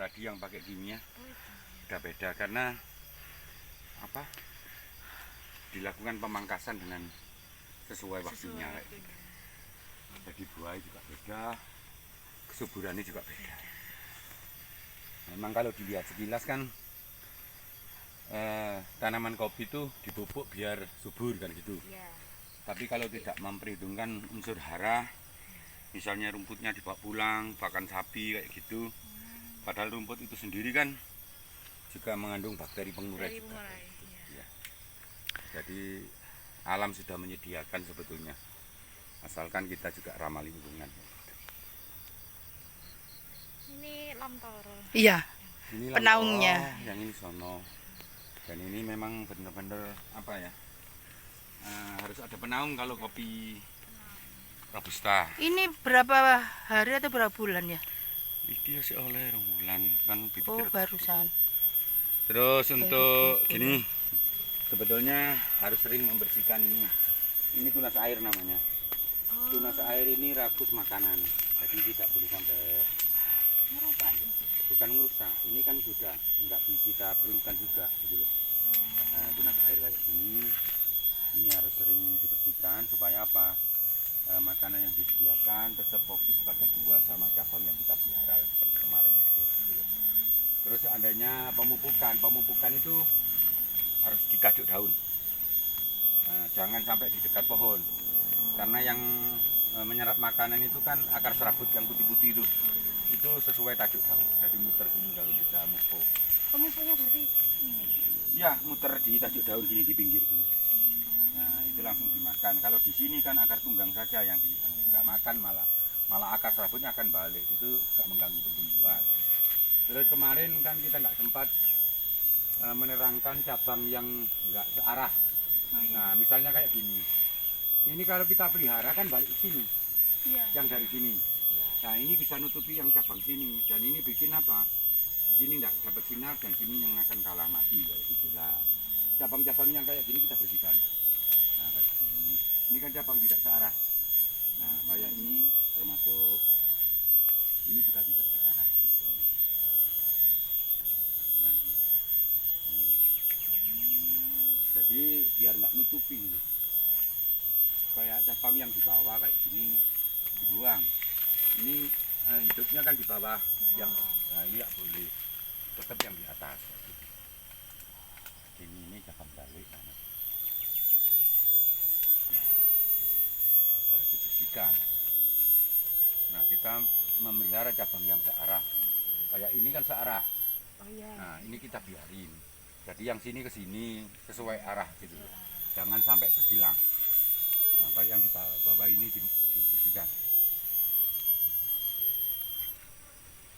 tadi yang pakai kimia udah beda karena apa? Dilakukan pemangkasan dengan sesuai waktunya. Jadi buah juga beda, kesuburannya juga beda. Memang kalau dilihat sekilas kan tanaman kopi itu dipupuk biar subur kan gitu. Tapi kalau tidak memperhitungkan unsur hara, misalnya rumputnya dibawa pulang, pakan sapi kayak gitu. Padahal rumput itu sendiri kan juga mengandung bakteri pengurai juga. Ya. Jadi alam sudah menyediakan sebetulnya, asalkan kita juga ramah lingkungan. Ini lamtoro. Iya, Ini penaungnya. Lamtoro, yang ini sono. Dan ini memang benar-benar apa ya? Harus ada penaung kalau kopi robusta. Ini berapa hari atau berapa bulan ya? Iki sih oleh 2 bulan kan Oh, bibit. barusan. Terus untuk 2 bulan. gini, sebetulnya harus sering membersihkan ini. Ini tunas air namanya. Tunas air ini rakus makanan, jadi tidak boleh sampai bukan merusak. Ini kan sudah nggak kita perlukan juga gitu loh. Tunas air kayak gini, ini harus sering dibersihkan supaya apa? Makanan yang disediakan tetap fokus pada buah sama cabang yang kita pelihara seperti kemarin itu. Gitu loh. Terus seandainya pemupukan itu harus di tajuk daun. Jangan sampai di dekat pohon, karena yang menyerap makanan itu kan akar serabut yang putih-putih itu sesuai tajuk daun. Jadi muter gini kalau kita mupuk. Pemupuknya berarti ini. Ya, muter di tajuk daun gini di pinggir gini. Nah, itu langsung dimakan. Kalau di sini kan akar tunggang saja yang nggak makan, malah akar serabutnya akan balik. Itu nggak mengganggu pertumbuhan. Terus kemarin kan kita nggak sempat menerangkan cabang yang nggak searah. Nah, misalnya kayak gini. Ini kalau kita pelihara kan balik ke sini. Yang dari sini. Nah, ini bisa nutupi yang cabang sini. Dan ini bikin apa? Di sini nggak dapat sinar dan sini yang akan kalah mati kayak gitulah. Cabang-cabang yang kayak gini kita bersihkan. Nah, kayak gini. Ini kan cabang tidak searah. Nah, kayak ini termasuk ini juga tidak searah. Nah, jadi biar nggak nutupi gitu. Kayak cabang yang di bawah kayak gini dibuang. Ini hidupnya kan di bawah, yang nah, iya boleh tetap yang di atas gitu. Ini cabang balik harus dibersihkan. Nah, kita memelihara cabang yang searah. Kayak ini kan searah. Nah, ini kita biarin. Jadi yang sini ke sini sesuai arah gitu. Jangan sampai bersilang. Nah, kayak yang di bawah ini dibersihkan.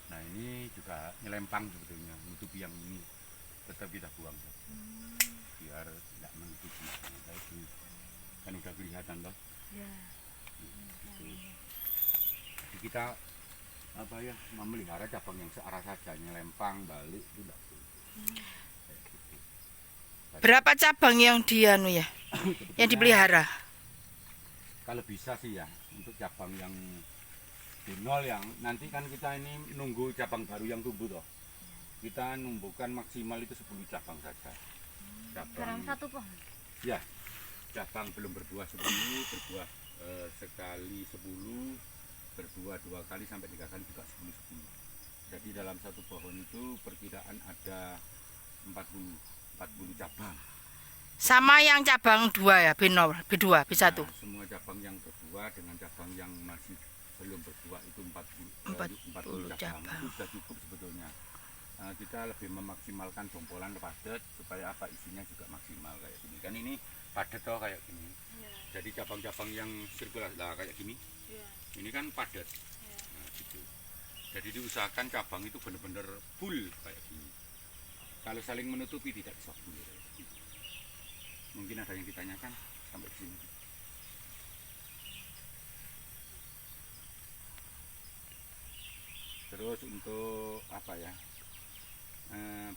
Nah, ini juga nyelempang sebetulnya, menutupi yang ini tetap kita buang biar tidak menutupi. Nah, kayak gini kan udah kelihatan loh. Gitu. Jadi kita apa ya, memelihara cabang yang searah saja, nyelempang balik itu tidak boleh. Gitu. Berapa cabang yang dianu ya? Yang dipelihara? Kalau bisa sih ya, untuk cabang yang di nol yang nanti kan kita ini nunggu cabang baru yang tumbuh toh. Kita numbuhkan maksimal itu 10 cabang saja. Dalam satu pohon. Ya, cabang belum berbuah 10, berbuah sekali 10, berbuah 2 kali sampai 3 kali juga 10. Jadi dalam satu pohon itu perkiraan ada 40 cabang. Sama yang cabang 2 ya, B0, B2, B1. Nah, semua cabang yang berbuah dengan cabang yang masih belum berbuah itu 40 cabang. Itu sudah cukup sebetulnya. Kita lebih memaksimalkan jompolan padat supaya apa isinya juga maksimal kayak gini. Kan ini padat toh kayak gini. Jadi cabang-cabang yang sirkulasi lah kayak gini. Ini kan padat. Nah, gitu. Jadi diusahakan cabang itu benar-benar full kayak gini. Kalau saling menutupi tidak bisa full. Mungkin ada yang ditanyakan sampai di sini. Terus untuk apa ya?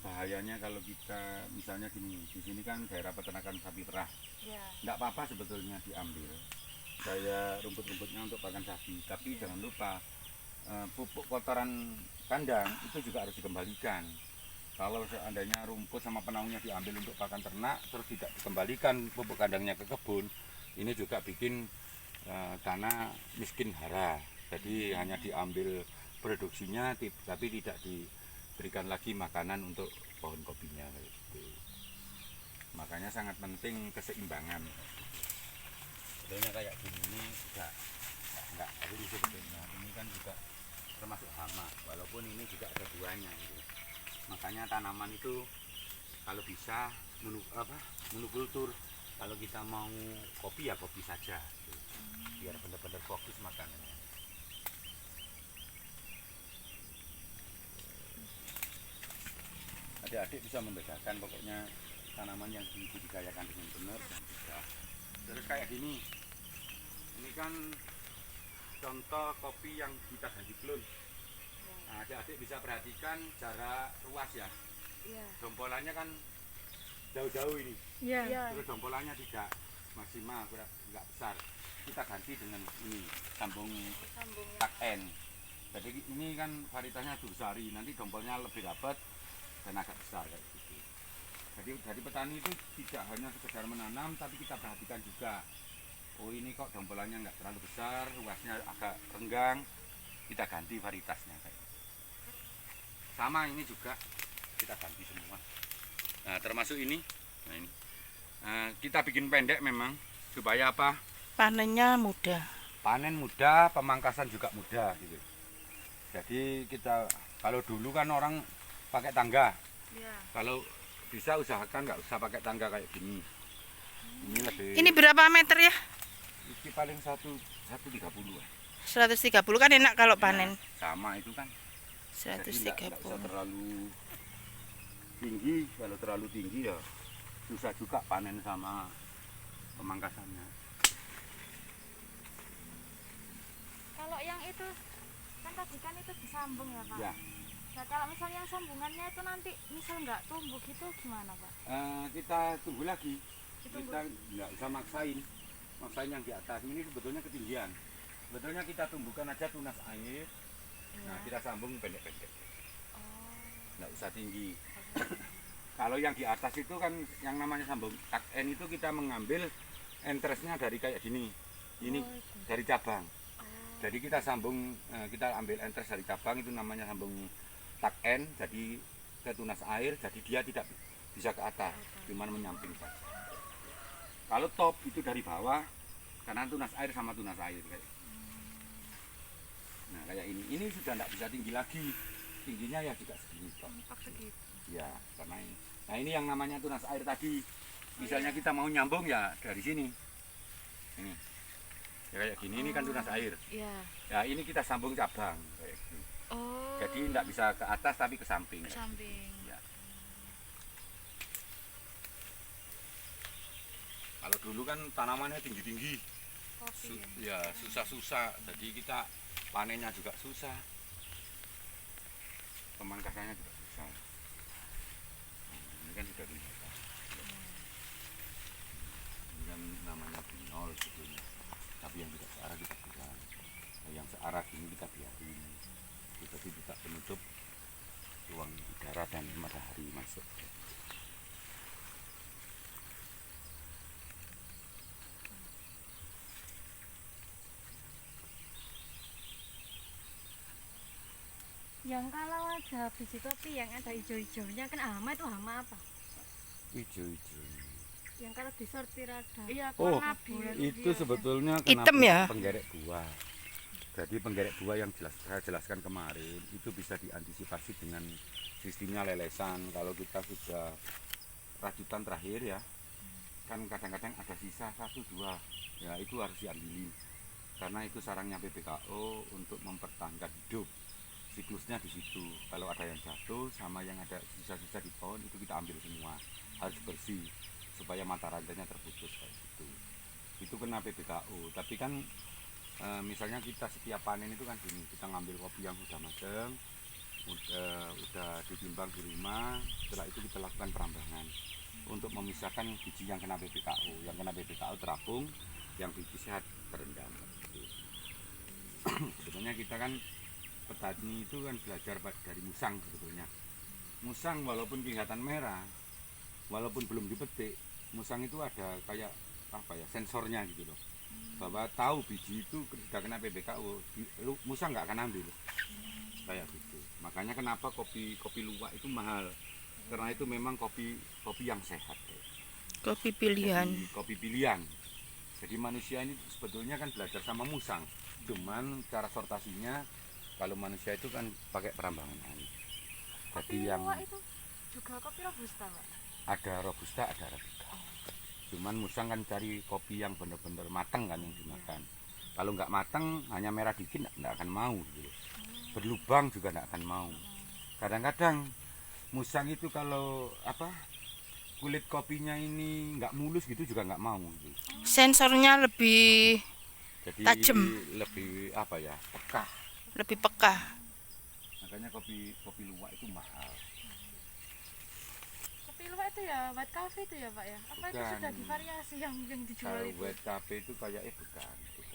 Bahayanya kalau kita misalnya gini, di sini kan daerah peternakan sapi perah. Enggak apa-apa sebetulnya diambil. Saya rumput-rumputnya untuk pakan sapi, tapi jangan lupa pupuk kotoran kandang itu juga harus dikembalikan. Kalau seandainya rumput sama penaungnya diambil untuk pakan ternak terus tidak dikembalikan pupuk kandangnya ke kebun, ini juga bikin tanah miskin hara. Jadi hanya diambil produksinya tapi tidak diberikan lagi makanan untuk pohon kopinya gitu. Makanya sangat penting keseimbangan. Sebenarnya kayak gini ini juga enggak harus sebetulnya. Ini kan juga termasuk hama, walaupun ini juga ada buahnya gitu. Makanya tanaman itu kalau bisa monokultur. Kalau kita mau kopi ya kopi saja gitu. Biar benar-benar fokus makanannya. Adik-adik bisa membedakan pokoknya tanaman yang dibudidayakan dengan benar dan tidak. Terus kayak gini, ini kan contoh kopi yang kita ganti klon. Nah, adik-adik bisa perhatikan jarak ruas ya. Iya. Dompolannya kan jauh-jauh ini. Iya. Terus dompolannya tidak maksimal, enggak besar. Kita ganti dengan ini sambung tak N. Jadi ini kan varietasnya Dursari, nanti dompolinya lebih rapat dan agak besar kayak gitu. Jadi dari petani itu tidak hanya sekedar menanam, tapi kita perhatikan juga. Oh ini kok dompolannya enggak terlalu besar, ruasnya agak renggang, kita ganti varietasnya kayak. Sama ini juga kita ganti semua. Nah termasuk ini, nah ini. Kita bikin pendek memang supaya apa? Panennya mudah. Panen mudah, pemangkasan juga mudah gitu. Jadi kita kalau dulu kan orang pakai tangga. Iya. Kalau bisa usahakan nggak usah pakai tangga kayak gini. Ini lebih. Ini berapa meter ya? Ini paling 130 ya. 130 kan enak kalau panen. Sama itu kan. Jadi nggak usah 130. terlalu tinggi. Kalau terlalu tinggi ya susah juga panen sama pemangkasannya. Kalau yang itu kan tadi kan itu disambung ya Pak. Ya. Nah kalau misalnya yang sambungannya itu nanti misal nggak tumbuh gitu gimana Pak? Kita tunggu lagi. Ditunggu. Kita nggak usah maksain yang di atas. Ini sebetulnya ketinggian. Sebetulnya kita tumbuhkan aja tunas air. Nah kita sambung pendek-pendek. Nggak usah tinggi. Kalau yang di atas itu kan yang namanya sambung tak N itu kita mengambil entresnya dari kayak gini. Ini dari cabang. Jadi kita sambung, kita ambil entres dari cabang itu namanya sambung tak N, jadi ke tunas air, jadi dia tidak bisa ke atas, cuma menyamping saja. Kalau top itu dari bawah, karena tunas air sama tunas air kayak. Nah kayak ini sudah tidak bisa tinggi lagi, tingginya ya juga segini top. Segitu. Ya karena ini. Nah ini yang namanya tunas air tadi, misalnya kita mau nyambung ya dari sini, ini. Ya kayak gini, ini kan tunas air. Iya. Ya ini kita sambung cabang kayak gitu. Oh. Jadi tidak bisa ke atas tapi ke samping. Ke samping. Ya. Kalau dulu kan tanamannya tinggi-tinggi, Kopi. ya susah-susah. Jadi kita panennya juga susah, pemangkasannya juga susah. Nah, ini kan sudah bisa. Ini kan namanya binol sebetulnya. Tapi yang tidak searah kita buang. Nah, yang searah ini kita biarin. Jadi tidak menutup ruang udara dan matahari masuk. Yang kalau ada biji kopi yang ada hijau-hijaunya kan hama itu hama apa? Hijau-hijau. Yang kalau disortir ada. Iya, Oh, warna biru. itu sebetulnya Hitam ya? penggerek buah. Jadi penggerek buah yang saya jelaskan kemarin itu bisa diantisipasi dengan sistemnya lelesan. Kalau kita sudah rajutan terakhir ya, kan kadang-kadang ada sisa 1-2, ya itu harus diambilin. Karena itu sarangnya PPKO untuk mempertahankan hidup. Siklusnya di situ. Kalau ada yang jatuh sama yang ada sisa-sisa di pohon itu kita ambil semua. Harus bersih supaya mata rantainya terputus kayak gitu. Itu kena PPKO. Tapi kan misalnya kita setiap panen itu kan gini, kita ngambil kopi yang sudah matang, udah ditimbang di rumah. Setelah itu kita lakukan perambangan untuk memisahkan biji yang kena PPKO. Yang kena PPKO terapung, yang biji sehat terendam. Gitu. Sebenarnya kita kan petani itu kan belajar dari musang sebetulnya. Musang walaupun kelihatan merah, walaupun belum dipetik, musang itu ada kayak apa ya, sensornya gitu loh, bahwa tahu biji itu sudah kena PBKO, musang nggak akan ambil kayak gitu. Makanya kenapa kopi luwak itu mahal, karena itu memang kopi yang sehat, Kopi pilihan. jadi, kopi pilihan. Jadi manusia ini sebetulnya kan belajar sama musang, cuman cara sortasinya kalau manusia itu kan pakai perambangan. Jadi yang luwak itu juga kopi robusta, Pak. ada robusta, ada arabica. Cuman musang kan cari kopi yang benar-benar matang kan yang dimakan. Kalau nggak matang, hanya merah dikit nggak akan mau gitu. Berlubang juga nggak akan mau. Kadang-kadang musang itu kalau apa, kulit kopinya ini nggak mulus gitu juga nggak mau gitu. Sensornya lebih Jadi Tajem. lebih apa ya, peka. peka. Makanya kopi luwak itu mahal. Kopi luwak itu ya white coffee itu ya, Pak ya? Apa itu Bukan. sudah divariasi yang dijual Kalau itu? white cafe itu kayak bukan.